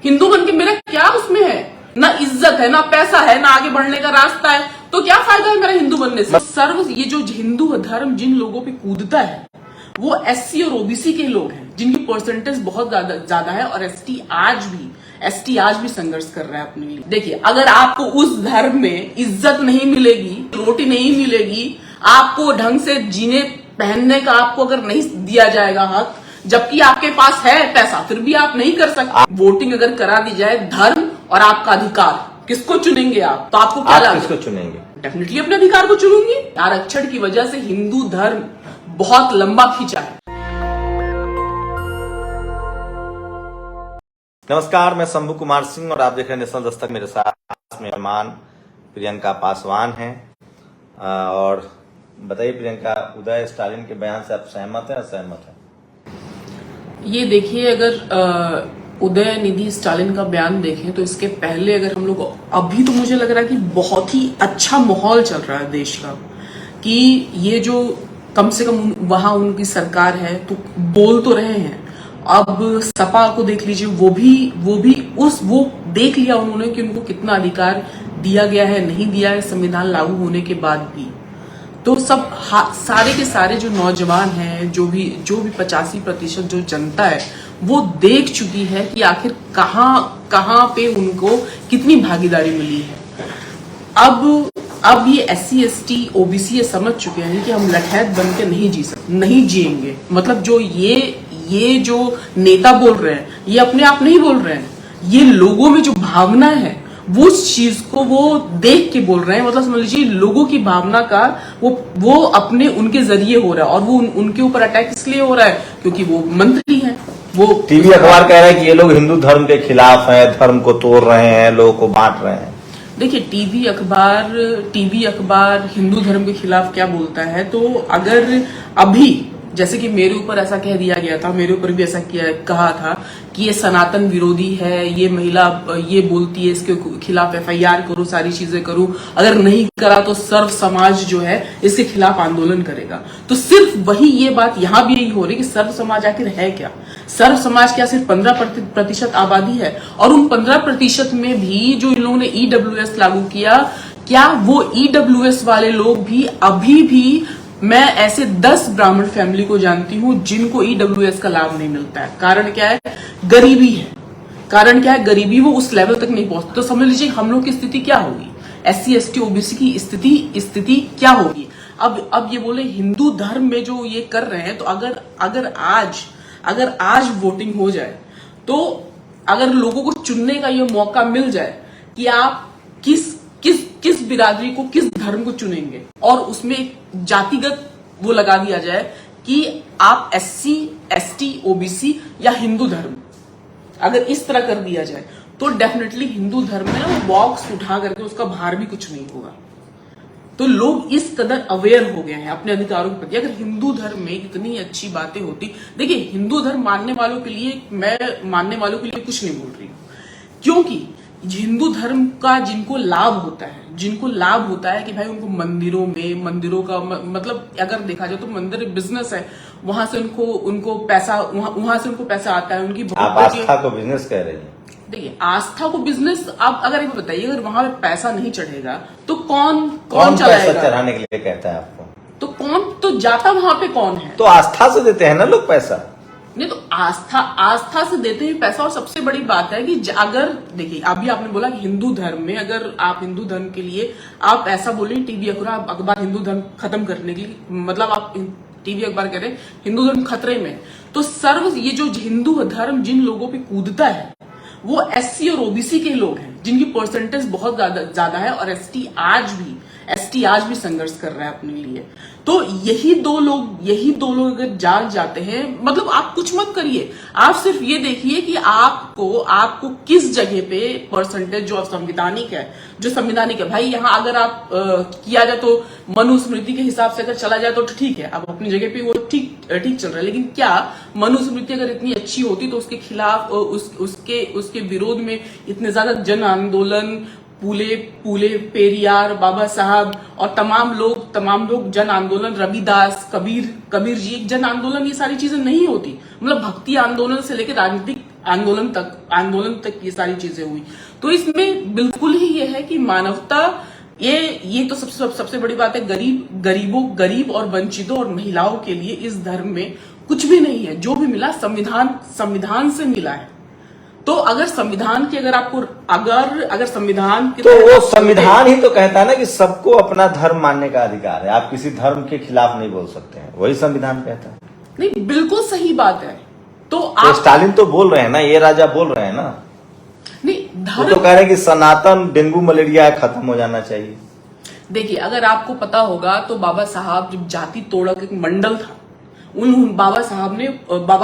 हिंदू बन के मेरा क्या उसमें है? ना इज्जत है, ना पैसा है, ना आगे बढ़ने का रास्ता है, तो क्या फायदा है मेरा हिंदू बनने से? सर्व ये जो हिंदू धर्म जिन लोगों पे कूदता है वो एससी और ओबीसी के लोग हैं, जिनकी परसेंटेज बहुत ज्यादा है, और एसटी आज भी संघर्ष कर रहा है अपने लिए। देखिए, अगर आपको उस धर्म में इज्जत नहीं मिलेगी, रोटी नहीं मिलेगी, आपको ढंग से जीने पहनने का आपको अगर नहीं दिया जाएगा हक, जबकि आपके पास है पैसा, फिर भी आप नहीं कर सकते। वोटिंग अगर करा दी जाए, धर्म और आपका अधिकार, किसको चुनेंगे आप? तो आपको क्या लगता है? किसको चुनेंगे? डेफिनेटली अपने अधिकार को चुनूंगी। आरक्षण की वजह से हिंदू धर्म बहुत लंबा खींचा है। नमस्कार, मैं शंभू कुमार सिंह और आप देख रहे हैं नेशनल दस्तक। मेरे साथ मेहमान प्रियंका पासवान हैं। और बताइए प्रियंका, उदय स्टालिन के बयान से आप सहमत हैं, असहमत हैं? ये देखिए, अगर उदयनिधि स्टालिन का बयान देखें तो इसके पहले अगर हम लोग, अभी तो मुझे लग रहा है कि बहुत ही अच्छा माहौल चल रहा है देश का, कि ये जो कम से कम वहां उनकी सरकार है तो बोल तो रहे हैं। अब सपा को देख लीजिए, वो देख लिया उन्होंने कि उनको कितना अधिकार दिया गया है, नहीं दिया है संविधान लागू होने के बाद भी। तो सब सारे के सारे जो नौजवान हैं, जो भी 85% जो जनता है, वो देख चुकी है कि आखिर कहां पे उनको कितनी भागीदारी मिली है। अब ये एससी एसटी ओबीसी ये समझ चुके हैं कि हम लठैत बन के नहीं जिएंगे। मतलब जो ये जो नेता बोल रहे हैं, ये अपने आप नहीं बोल रहे हैं, ये लोगों में जो भावना है वो उस चीज को वो देख के बोल रहे हैं। मतलब समझ लीजिए, लोगों की भावना का वो अपने उनके जरिए हो रहा है, और वो उनके ऊपर अटैक इसलिए हो रहा है क्योंकि वो मंत्री हैं। वो टीवी अखबार कह रहे हैं कि ये लोग हिंदू धर्म के खिलाफ हैं, धर्म को तोड़ रहे हैं, लोगों को बांट रहे हैं। देखिए, टीवी अखबार हिंदू धर्म के खिलाफ क्या बोलता है? तो अगर अभी जैसे कि मेरे ऊपर ऐसा कह दिया गया था, मेरे ऊपर भी ऐसा कहा था कि ये सनातन विरोधी है, ये महिला ये बोलती है, इसके खिलाफ एफआईआर करो, सारी चीजें करो, अगर नहीं करा तो सर्व समाज जो है इसके खिलाफ आंदोलन करेगा। तो सिर्फ वही ये बात यहाँ भी यही हो रही कि सर्व समाज आखिर है क्या? सर्व समाज क्या सिर्फ 15% आबादी है? और उन 15% में भी जो इन लोगों ने ईडब्ल्यूएस लागू किया, क्या वो ईडब्ल्यूएस वाले लोग भी अभी भी, मैं ऐसे 10 ब्राह्मण फैमिली को जानती हूं जिनको ईडब्ल्यूएस का लाभ नहीं मिलता है। कारण क्या है? गरीबी है। कारण क्या है? गरीबी। वो उस लेवल तक नहीं पहुंचती। तो समझ लीजिए हम लोग की स्थिति क्या होगी, एससी एसटी ओबीसी की स्थिति क्या होगी। अब ये बोले हिंदू धर्म में जो ये कर रहे हैं, तो अगर आज वोटिंग हो जाए, तो अगर लोगों को चुनने का ये मौका मिल जाए कि आप किस बिरादरी को, किस धर्म को चुनेंगे, और उसमें जातिगत वो लगा दिया जाए कि आप एससी एसटी ओबीसी या हिंदू धर्म, अगर इस तरह कर दिया जाए, तो डेफिनेटली हिंदू धर्म में ना वो बॉक्स उठा करके उसका भार भी कुछ नहीं होगा। तो लोग इस कदर अवेयर हो गए हैं अपने अधिकारों के प्रति। अगर हिंदू धर्म में इतनी अच्छी बातें होती, देखिए हिंदू धर्म मानने वालों के लिए, मैं मानने वालों के लिए कुछ नहीं बोल रही हूं, क्योंकि हिंदू धर्म का जिनको लाभ होता है कि भाई उनको मंदिरों का मतलब अगर देखा जाए तो मंदिर बिजनेस है, वहां से उनको पैसा आता है। उनकी आप आस्था को बिजनेस कह रही हैं? देखिए, आस्था को बिजनेस, आप अगर एक बताइए, अगर वहां पे पैसा नहीं चढ़ेगा तो कौन चलाएगा? पैसा चढ़ाने के लिए कहता है आपको? तो कौन तो जाता वहां पे कौन है? तो आस्था से देते हैं ना लोग पैसा। नहीं, तो आस्था से देते हैं पैसा। और सबसे बड़ी बात है कि अगर देखिए, अभी आपने बोला कि हिंदू धर्म में, अगर आप हिंदू धर्म के लिए आप ऐसा बोले टीवी अखबार हिंदू धर्म खत्म करने के लिए, मतलब आप टीवी अखबार कह रहे हैं हिंदू धर्म खतरे में, तो ये जो हिंदू धर्म जिन लोगों पे कूदता है वो एससी और ओबीसी के लोग हैं, जिनकी परसेंटेज बहुत ज्यादा है, और एसटी आज भी संघर्ष कर रहा है अपने लिए। तो यही दो लोग अगर जाग जाते हैं, मतलब आप कुछ मत करिए, आप सिर्फ ये देखिए कि आपको किस जगह पे परसेंटेज जो संविधानिक है भाई, यहाँ अगर आप किया जाए तो मनुस्मृति के हिसाब से अगर चला जाए तो ठीक है, अब अपनी जगह पे वो ठीक चल रहा है। लेकिन क्या मनुस्मृति अगर इतनी अच्छी होती तो उसके खिलाफ, उसके विरोध में इतने ज्यादा जन आंदोलन, पूले पेरियार, बाबा साहब और तमाम लोग जन आंदोलन, रविदास, कबीर जी, एक जन आंदोलन, ये सारी चीजें नहीं होती। मतलब भक्ति आंदोलन से लेकर राजनीतिक आंदोलन तक ये सारी चीजें हुई। तो इसमें बिल्कुल ही ये है कि मानवता, ये तो सबसे बड़ी बात है। गरीब और वंचितों और महिलाओं के लिए इस धर्म में कुछ भी नहीं है। जो भी मिला संविधान से मिला है। तो अगर संविधान की अगर संविधान की, तो वो संविधान ही तो कहता है ना कि सबको अपना धर्म मानने का अधिकार है, आप किसी धर्म के खिलाफ नहीं बोल सकते हैं, वही संविधान कहता है। नहीं, बिल्कुल सही बात है। तो स्टालिन तो बोल रहे हैं ना, ये राजा बोल रहे हैं ना, नहीं, वो तो कह रहे हैं कि सनातन डेंगू मलेरिया खत्म हो जाना चाहिए। देखिए, अगर आपको पता होगा तो बाबा साहब जब जाति तोड़क एक मंडल था, बाबा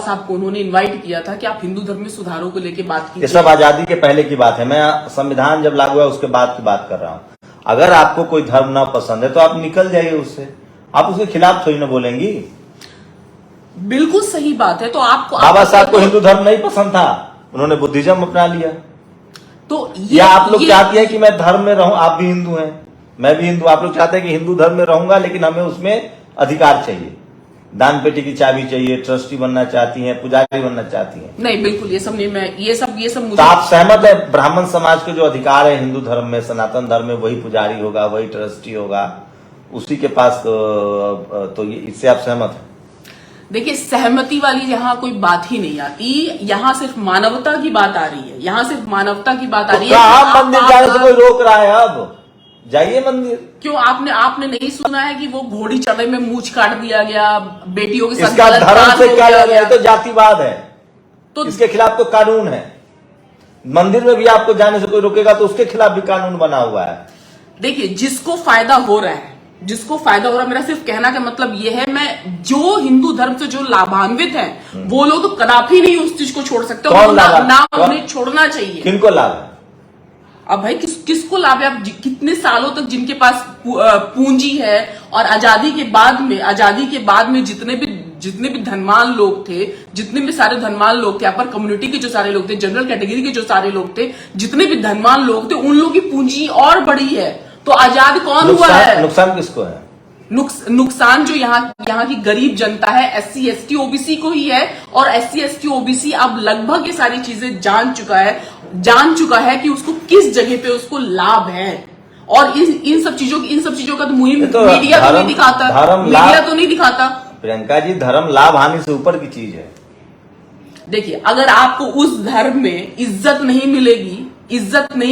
साहब को उन्होंने इनवाइट किया था कि आप हिंदू धर्म में सुधारों को लेकर बात कीजिए। ये सब आजादी के पहले की बात है, मैं संविधान जब लागू हुआ उसके बाद की बात कर रहा हूँ। अगर आपको कोई धर्म ना पसंद है तो आप निकल जाइए उससे, आप उसके खिलाफ थोड़ी ना बोलेंगी। बिल्कुल सही बात है। तो आपको बाबा साहब को हिंदू धर्म नहीं पसंद था, उन्होंने बुद्धिज्म अपना लिया। तो या आप लोग चाहती है कि मैं धर्म में रहूं, आप भी हिंदू हैं, मैं भी हिंदू, आप लोग चाहते हैं कि हिंदू धर्म में रहूंगा लेकिन हमें उसमें अधिकार चाहिए, दान पेटी की चाबी चाहिए, ट्रस्टी बनना चाहती हैं, पुजारी बनना चाहती हैं। नहीं, बिल्कुल ये सब नहीं, मैं ये सब मुझे। तो आप सहमत है ब्राह्मण समाज के जो अधिकार है हिंदू धर्म में, सनातन धर्म में, वही पुजारी होगा, वही ट्रस्टी होगा, उसी के पास, तो इससे आप सहमत है? देखिए, सहमति वाली यहाँ कोई बात ही नहीं आती, यहाँ सिर्फ मानवता की बात आ रही है। यहाँ सिर्फ मानवता की बात आ रही है। आप मंदिर जाने से कोई रोक रहा है? अब जाइए मंदिर। क्यों, आपने नहीं सुना है कि वो घोड़ी चढ़े में मूंछ काट दिया गया, बेटियों के साथ इसका धर्म से क्या है? तो जातिवाद है, तो इसके खिलाफ तो कानून है। मंदिर में भी आपको जाने से कोई रोकेगा तो उसके खिलाफ भी कानून बना हुआ है। देखिए, जिसको फायदा हो रहा है, मेरा सिर्फ कहना का मतलब ये है, मैं जो हिंदू धर्म से जो लाभान्वित हैं, वो लोग तो कदापि नहीं उस चीज को छोड़ सकते, ना उन्हें छोड़ना चाहिए। किनको लाभ है? अब भाई किसको लाभ है? आप कितने सालों तक जिनके पास पूंजी है, और आजादी के बाद में जितने भी धनवान लोग थे, जितने भी सारे धनवान लोग थे, अपर कम्युनिटी के जो सारे लोग थे, जनरल कैटेगरी के जो सारे लोग थे, जितने भी धनवान लोग थे, उन लोगों की पूंजी और बढ़ी है। तो आजाद कौन हुआ है? नुकसान किसको है? नुकसान जो यहाँ की गरीब जनता है, SC ST OBC को ही है। और SC ST OBC अब लगभग ये सारी चीजें जान चुका है कि उसको किस जगह पे उसको लाभ है। और इन सब चीजों का तो मुहिम मीडिया तो नहीं दिखाता। प्रियंका जी, धर्म लाभ हानि से ऊपर की चीज है। देखिए, अगर आपको उस धर्म में इज्जत नहीं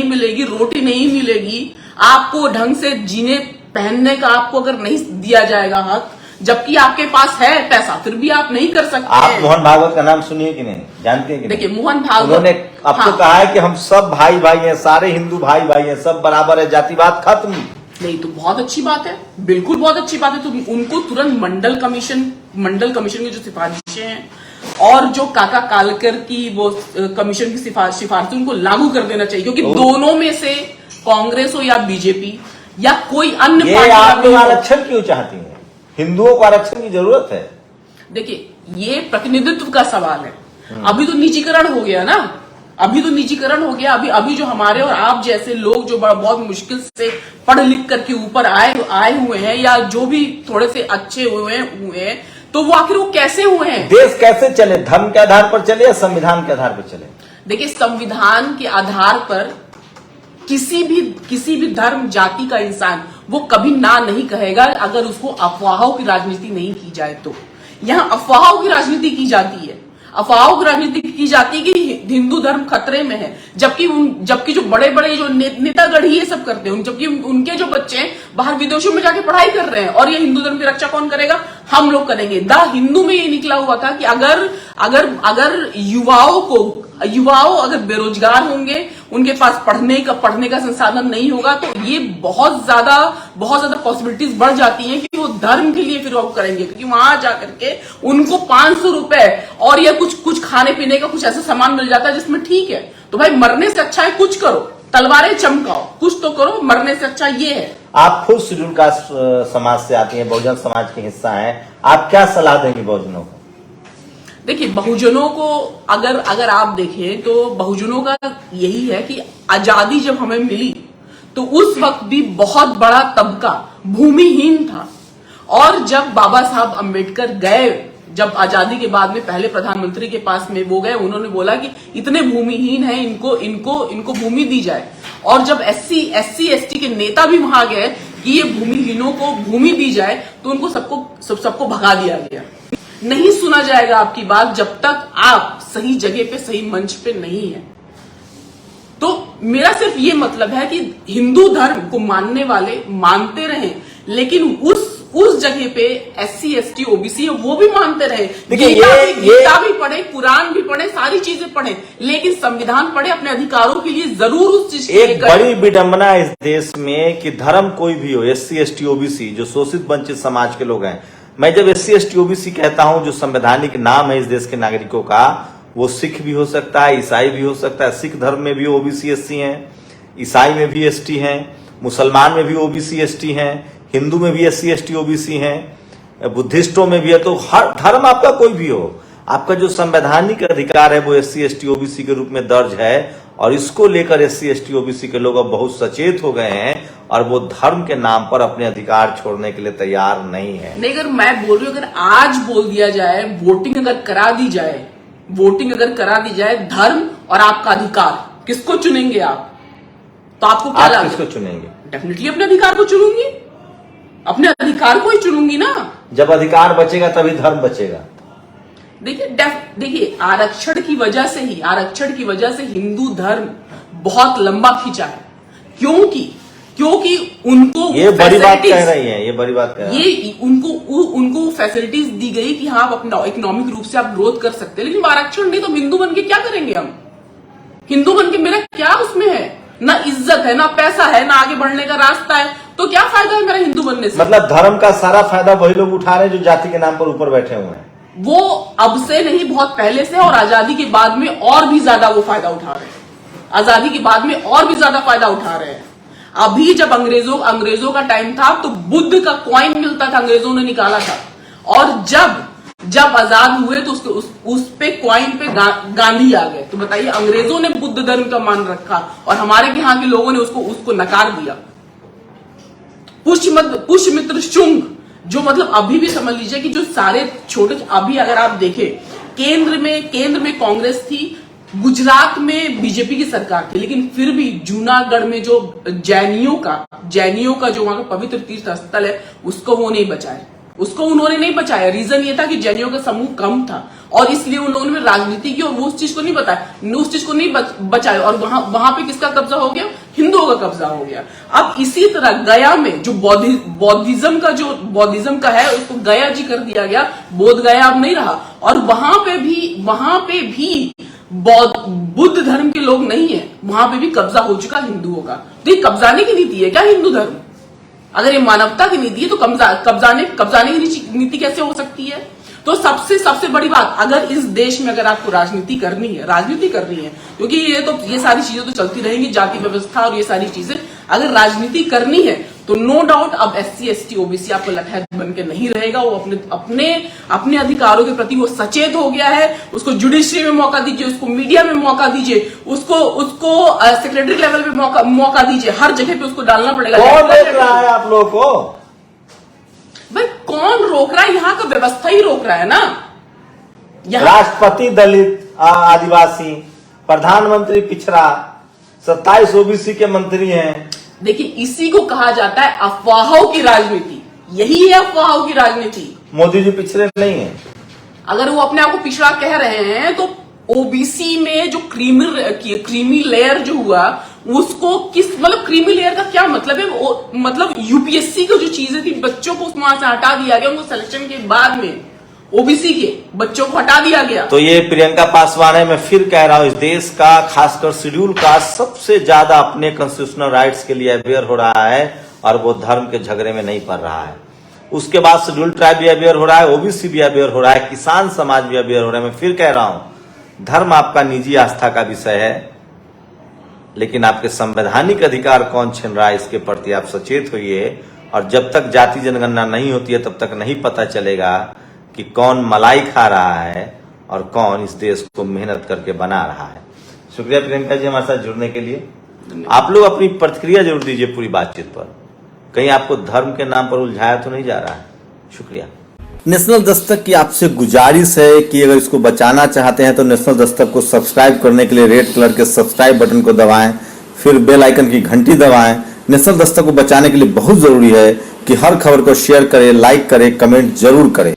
मिलेगी, रोटी नहीं मिलेगी, आपको ढंग से जीने पहनने का आपको अगर नहीं दिया जाएगा हक, जबकि आपके पास है पैसा, फिर भी आप नहीं कर सकते। आप मोहन भागवत का नाम सुनिए कि नहीं, जानते हैं कि नहीं? देखिए, मोहन भागवत, उन्होंने आपको कहा है कि हम सब भाई हैं, सारे हिंदू भाई हैं, सब बराबर है, जातिवाद खत्म। नहीं, तो बहुत अच्छी बात है, बिल्कुल बहुत अच्छी बात है। तो उनको तुरंत मंडल कमीशन की जो सिफारिशें हैं, और जो काका कालकर की वो कमीशन की सिफारिशें, उनको लागू कर देना चाहिए। क्योंकि दोनों में से कांग्रेस हो या बीजेपी या कोई अन्य पार्टी, आप लोग आरक्षण क्यों चाहती हैं? हिंदुओं को आरक्षण की जरूरत है। देखिए, ये प्रतिनिधित्व का सवाल है। अभी तो निजीकरण हो गया ना, अभी जो हमारे और आप जैसे लोग जो बहुत मुश्किल से पढ़ लिख करके ऊपर आए हुए हैं, या जो भी थोड़े से अच्छे हुए हैं, तो वो आखिर वो कैसे हुए हैं? देश कैसे चले? धर्म के आधार पर चले या संविधान के आधार पर चले? देखिए, संविधान के आधार पर किसी भी धर्म जाति का इंसान वो कभी ना नहीं कहेगा, अगर उसको अफवाहों की राजनीति नहीं की जाए। तो यहाँ अफवाहों की राजनीति की जाती है, कि हिंदू धर्म खतरे में है, जबकि जो बड़े जो नेतागढ़ ये सब करते हैं, जबकि उनके जो बच्चे बाहर विदेशों में जाके पढ़ाई कर रहे हैं, और ये हिंदू धर्म की रक्षा कौन करेगा? हम लोग करेंगे। द हिंदू में ये निकला हुआ था कि अगर युवाओं अगर बेरोजगार होंगे, उनके पास पढ़ने का संसाधन नहीं होगा, तो ये बहुत ज्यादा पॉसिबिलिटीज बढ़ जाती हैं कि वो धर्म के लिए फिर वो करेंगे। क्योंकि वहां जाकर के उनको 500 रुपए और या कुछ खाने पीने का कुछ ऐसा सामान मिल जाता है जिसमें ठीक है। तो भाई, मरने से अच्छा है कुछ करो, तलवारें चमकाओ, कुछ तो करो, मरने से अच्छा ये है। आप खुद शेड्यूल कास्ट समाज से आती हैं, बहुजन समाज के हिस्सा हैं, आप क्या सलाह देंगे बहुजनों को? देखिए, बहुजनों को अगर आप देखें तो बहुजनों का यही है कि आजादी जब हमें मिली तो उस वक्त भी बहुत बड़ा तबका भूमिहीन था, और जब बाबा साहब अम्बेडकर जब आजादी के बाद में पहले प्रधानमंत्री के पास में वो गए, उन्होंने बोला कि इतने भूमिहीन हैं, इनको भूमि दी जाए। और जब एससी एसटी के नेता भी वहां गए कि ये भूमिहीनों को भूमि दी जाए, तो उनको सबको भगा दिया गया। नहीं सुना जाएगा आपकी बात जब तक आप सही जगह पे सही मंच पे नहीं है। तो मेरा सिर्फ ये मतलब है कि हिंदू धर्म को मानने वाले मानते रहें, लेकिन उस जगह पे एससी एसटी ओबीसी वो भी मानते रहे। गीता भी पढ़े, कुरान भी पढ़े, सारी चीजें पढ़े, लेकिन संविधान पढ़े, अपने अधिकारों के लिए जरूर उस चीज एक बड़ी विडंबना इस देश में कि धर्म कोई भी हो, एससी एसटी ओबीसी जो शोषित वंचित समाज के लोग हैं। मैं जब एससी एसटी ओबीसी कहता हूं, जो संवैधानिक नाम है इस देश के नागरिकों का, वो सिख भी हो सकता है, ईसाई भी हो सकता है। सिख धर्म में भी ओबीसी एससी हैं, ईसाई में भी एसटी हैं, मुसलमान में भी ओबीसी एसटी हैं, हिंदू में भी एससी एसटी ओबीसी हैं, बुद्धिस्टों में भी है। तो हर धर्म आपका कोई भी हो, आपका जो संवैधानिक अधिकार है वो एससी एसटी ओबीसी के रूप में दर्ज है। और इसको लेकर एससी एसटी ओबीसी के लोग अब बहुत सचेत हो गए हैं और वो धर्म के नाम पर अपने अधिकार छोड़ने के लिए तैयार नहीं है। नहीं, अगर मैं बोल रही हूँ, अगर आज बोल दिया जाए, वोटिंग अगर करा दी जाए धर्म और आपका अधिकार, किसको चुनेंगे आप? तो आपको क्या लगता है? किसको चुनेंगे? डेफिनेटली अपने अधिकार को चुनूंगी, अपने अधिकार को ही चुनूंगी ना। जब अधिकार बचेगा तभी धर्म बचेगा। देखिए आरक्षण की वजह से हिंदू धर्म बहुत लंबा खींचा है। क्योंकि उनको ये बड़ी बात कह रही हैं, ये बड़ी बात कह रही हैं। ये उनको फैसिलिटीज दी गई कि हाँ, आप अपना इकोनॉमिक रूप से आप ग्रोथ कर सकते हैं, लेकिन आरक्षण नहीं तो हिंदू बन के क्या करेंगे हम? हिंदू बन के मेरा क्या उसमें है? ना इज्जत है, ना पैसा है, ना आगे बढ़ने का रास्ता है, तो क्या फायदा है मेरा हिंदू बनने से? मतलब धर्म का सारा फायदा वही लोग उठा रहे हैं जो जाति के नाम पर ऊपर बैठे हुए हैं। वो अब से नहीं, बहुत पहले से, और आजादी के बाद में और भी ज्यादा वो फायदा उठा रहे हैं। आजादी के बाद में और भी ज्यादा फायदा उठा रहे हैं। अभी जब अंग्रेजों का टाइम था तो बुद्ध का कॉइन मिलता था, अंग्रेजों ने निकाला था। और जब आजाद हुए तो उस पे कॉइन पे गांधी आ गए। तो बताइए, अंग्रेजों ने बुद्ध धर्म का मान रखा और हमारे यहाँ के लोगों ने उसको नकार दिया। पुष्यमित्र शुंग, जो मतलब अभी भी समझ लीजिए कि जो सारे छोटे, अभी अगर आप देखें, केंद्र में कांग्रेस थी, गुजरात में बीजेपी की सरकार थी, लेकिन फिर भी जूनागढ़ में जो जैनियों का जो वहां का पवित्र तीर्थ स्थल है, उसको उन्होंने नहीं बचाया। रीजन ये था कि जैनियों का समूह कम था और इसलिए उन लोगों ने राजनीति की और वो उस चीज को नहीं बचाया। और वहां पे किसका कब्जा हो गया? हिंदुओं का कब्जा हो गया। अब इसी तरह गया में जो बौद्धिज्म का है, उसको गया जी कर दिया गया, बोध गया अब नहीं रहा। और वहां पे भी बुद्ध धर्म के लोग नहीं है, वहां पे भी कब्जा हो चुका हिंदुओं का। तो ये कब्जाने की नीति है क्या हिंदू धर्म? अगर ये मानवता की नीति है तो कब्जाने की नीति कैसे हो सकती है? तो सबसे बड़ी बात, अगर इस देश में अगर आपको राजनीति करनी है, क्योंकि ये सारी चीजें तो चलती रहेंगी, जाति व्यवस्था और ये सारी चीजें, अगर राजनीति करनी है तो नो डाउट अब एससी एसटी ओबीसी आपको लठैत बन के नहीं रहेगा। वो अपने अधिकारों के प्रति वो सचेत हो गया है। उसको जुडिशरी में मौका दीजिए, उसको मीडिया में मौका दीजिए, उसको सेक्रेटरी लेवल पे मौका दीजिए, हर जगह पे उसको डालना पड़ेगा। कौन रोक रहा है आप लोगों को? भाई कौन रोक रहा है? यहाँ का व्यवस्था ही रोक रहा है ना। राष्ट्रपति दलित आदिवासी, प्रधानमंत्री पिछड़ा, 27 ओबीसी के मंत्री हैं। देखिए, इसी को कहा जाता है अफवाहों की राजनीति। यही है अफवाहों की राजनीति। मोदी जी पिछड़े नहीं है। अगर वो अपने आप को पिछड़ा कह रहे हैं तो ओबीसी में जो क्रीमी लेयर जो हुआ, उसको क्रीमी लेयर का क्या मतलब है? मतलब यूपीएससी की जो चीजें थी, बच्चों को वहां से हटा दिया गया, उनको सिलेक्शन के बाद में ओबीसी के बच्चों को हटा दिया गया। तो ये प्रियंका पासवान है, मैं फिर कह रहा हूं, इस देश का खासकर शेड्यूल कास्ट सबसे ज्यादा अपने कॉन्स्टिट्यूशनल राइट्स के लिए अवेयर हो रहा है और वो धर्म के झगड़े में नहीं पड़ रहा है। उसके बाद शेड्यूल ट्राइब भी अवेयर हो रहा है, ओबीसी भी अवेयर हो रहा है, किसान समाज भी अवेयर हो रहा है। मैं फिर कह रहा हूं, धर्म आपका निजी आस्था का विषय है, लेकिन आपके संवैधानिक अधिकार कौन छीन रहा है इसके प्रति आप सचेत होइए। और जब तक जाति जनगणना नहीं होती है तब तक नहीं पता चलेगा कि कौन मलाई खा रहा है और कौन इस देश को मेहनत करके बना रहा है। शुक्रिया प्रियंका जी हमारे साथ जुड़ने के लिए। आप लोग अपनी प्रतिक्रिया जरूर दीजिए पूरी बातचीत पर, कहीं आपको धर्म के नाम पर उलझाया तो नहीं जा रहा है। शुक्रिया। नेशनल दस्तक की आपसे गुजारिश है कि अगर इसको बचाना चाहते हैं तो नेशनल दस्तक को सब्सक्राइब करने के लिए रेड कलर के सब्सक्राइब बटन को दबाएं, फिर बेल आइकन की घंटी दबाएं। नेशनल दस्तक को बचाने के लिए बहुत जरूरी है कि हर खबर को शेयर करें, लाइक करें, कमेंट जरूर करें।